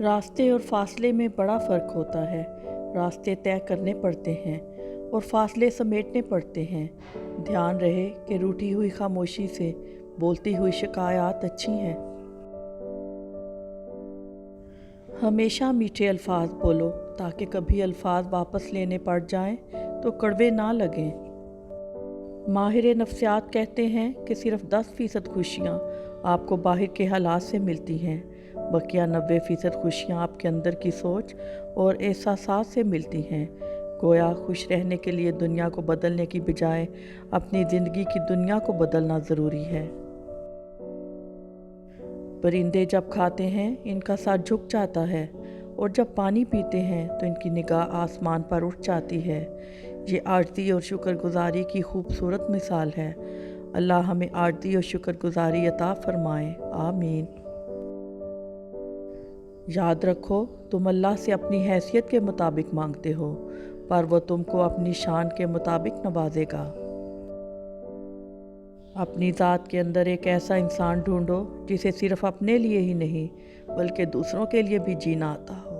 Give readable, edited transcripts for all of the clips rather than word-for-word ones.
راستے اور فاصلے میں بڑا فرق ہوتا ہے۔ راستے طے کرنے پڑتے ہیں اور فاصلے سمیٹنے پڑتے ہیں۔ دھیان رہے کہ روٹھی ہوئی خاموشی سے بولتی ہوئی شکایات اچھی ہیں۔ ہمیشہ میٹھے الفاظ بولو تاکہ کبھی الفاظ واپس لینے پڑ جائیں تو کڑوے نہ لگیں۔ ماہر نفسیات کہتے ہیں کہ صرف 10% خوشیاں آپ کو باہر کے حالات سے ملتی ہیں، بقیہ 90% خوشیاں آپ کے اندر کی سوچ اور احساسات سے ملتی ہیں۔ گویا خوش رہنے کے لیے دنیا کو بدلنے کی بجائے اپنی زندگی کی دنیا کو بدلنا ضروری ہے۔ پرندے جب کھاتے ہیں ان کا سر جھک جاتا ہے اور جب پانی پیتے ہیں تو ان کی نگاہ آسمان پر اٹھ جاتی ہے۔ یہ عاجزی اور شکر گزاری کی خوبصورت مثال ہے۔ اللہ ہمیں عاجزی اور شکر گزاری عطا فرمائے، آمین۔ یاد رکھو تم اللہ سے اپنی حیثیت کے مطابق مانگتے ہو، پر وہ تم کو اپنی شان کے مطابق نوازے گا۔ اپنی ذات کے اندر ایک ایسا انسان ڈھونڈو جسے صرف اپنے لیے ہی نہیں بلکہ دوسروں کے لیے بھی جینا آتا ہو۔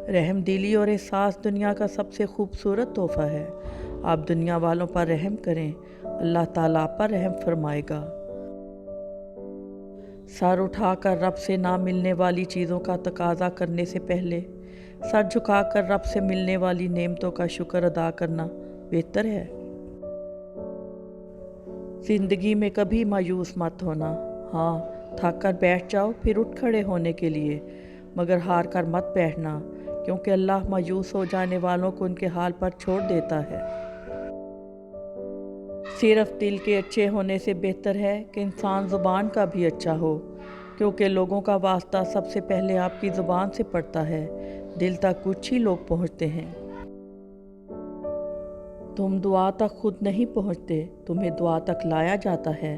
رحم دلی اور احساس دنیا کا سب سے خوبصورت تحفہ ہے۔ آپ دنیا والوں پر رحم کریں، اللہ تعالیٰ آپ پر رحم فرمائے گا۔ سر اٹھا کر رب سے نہ ملنے والی چیزوں کا تقاضا کرنے سے پہلے سر جھکا کر رب سے ملنے والی نعمتوں کا شکر ادا کرنا بہتر ہے۔ زندگی میں کبھی مایوس مت ہونا۔ ہاں، تھک کر بیٹھ جاؤ پھر اٹھ کھڑے ہونے کے لیے، مگر ہار کر مت بیٹھنا، کیونکہ اللہ مایوس ہو جانے والوں کو ان کے حال پر چھوڑ دیتا ہے۔ صرف دل کے اچھے ہونے سے بہتر ہے کہ انسان زبان کا بھی اچھا ہو، کیونکہ لوگوں کا واسطہ سب سے پہلے آپ کی زبان سے پڑتا ہے۔ دل تک کچھ ہی لوگ پہنچتے ہیں۔ تم دعا تک خود نہیں پہنچتے، تمہیں دعا تک لایا جاتا ہے۔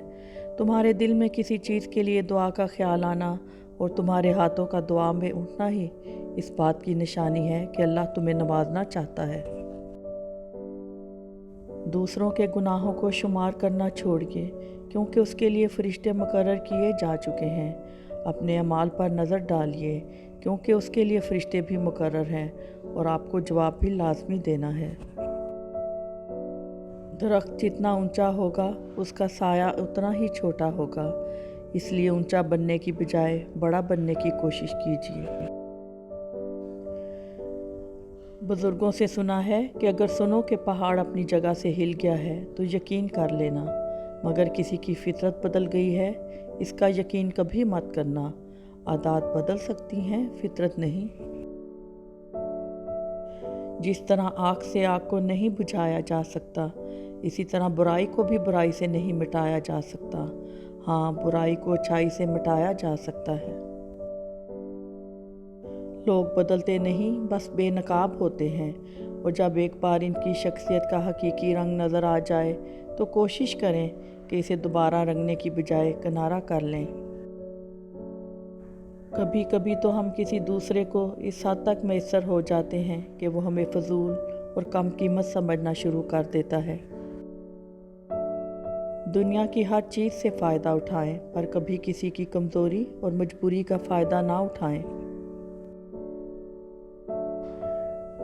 تمہارے دل میں کسی چیز کے لیے دعا کا خیال آنا اور تمہارے ہاتھوں کا دعا میں اٹھنا ہی اس بات کی نشانی ہے کہ اللہ تمہیں نوازنا چاہتا ہے۔ دوسروں کے گناہوں کو شمار کرنا چھوڑیے، کیونکہ اس کے لیے فرشتے مقرر کیے جا چکے ہیں۔ اپنے اعمال پر نظر ڈالیے، کیونکہ اس کے لیے فرشتے بھی مقرر ہیں اور آپ کو جواب بھی لازمی دینا ہے۔ درخت جتنا اونچا ہوگا اس کا سایہ اتنا ہی چھوٹا ہوگا، اس لیے اونچا بننے کی بجائے بڑا بننے کی کوشش کیجیے۔ بزرگوں سے سنا ہے کہ اگر سنو کہ پہاڑ اپنی جگہ سے ہل گیا ہے تو یقین کر لینا، مگر کسی کی فطرت بدل گئی ہے اس کا یقین کبھی مت کرنا۔ عادات بدل سکتی ہیں، فطرت نہیں۔ جس طرح آگ سے آگ کو نہیں بجھایا جا سکتا، اسی طرح برائی کو بھی برائی سے نہیں مٹایا جا سکتا۔ ہاں، برائی کو اچھائی سے مٹایا جا سکتا ہے۔ لوگ بدلتے نہیں، بس بے نقاب ہوتے ہیں، اور جب ایک بار ان کی شخصیت کا حقیقی رنگ نظر آ جائے تو کوشش کریں کہ اسے دوبارہ رنگنے کی بجائے کنارہ کر لیں۔ کبھی کبھی تو ہم کسی دوسرے کو اس حد تک میسر ہو جاتے ہیں کہ وہ ہمیں فضول اور کم قیمت سمجھنا شروع کر دیتا ہے۔ دنیا کی ہر چیز سے فائدہ اٹھائیں، پر کبھی کسی کی کمزوری اور مجبوری کا فائدہ نہ اٹھائیں۔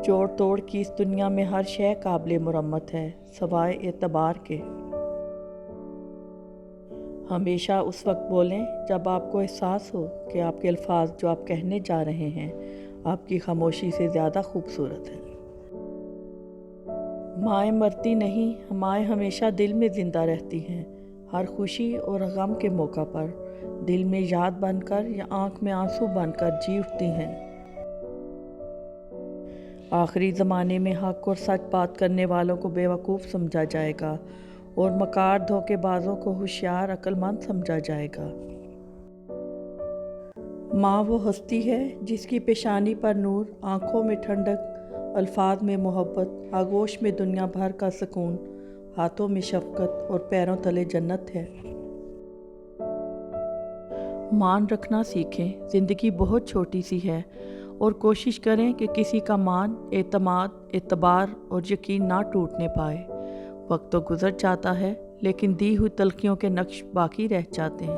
جوڑ توڑ کی اس دنیا میں ہر شے قابل مرمت ہے، سوائے اعتبار کے۔ ہمیشہ اس وقت بولیں جب آپ کو احساس ہو کہ آپ کے الفاظ جو آپ کہنے جا رہے ہیں آپ کی خاموشی سے زیادہ خوبصورت ہیں۔ مائیں مرتی نہیں، مائیں ہمیشہ دل میں زندہ رہتی ہیں، ہر خوشی اور غم کے موقع پر دل میں یاد بن کر یا آنکھ میں آنسو بن کر جی اٹھتی ہیں۔ آخری زمانے میں حق اور سچ بات کرنے والوں کو بیوقوف سمجھا جائے گا اور مکار دھوکے بازوں کو ہوشیار عقل مند سمجھا جائے گا۔ ماں وہ ہستی ہے جس کی پیشانی پر نور، آنکھوں میں ٹھنڈک، الفاظ میں محبت، آغوش میں دنیا بھر کا سکون، ہاتھوں میں شفقت اور پیروں تلے جنت ہے۔ مان رکھنا سیکھیں، زندگی بہت چھوٹی سی ہے، اور کوشش کریں کہ کسی کا مان، اعتماد، اعتبار اور یقین نہ ٹوٹنے پائے۔ وقت تو گزر جاتا ہے لیکن دی ہوئی تلخیوں کے نقش باقی رہ جاتے ہیں۔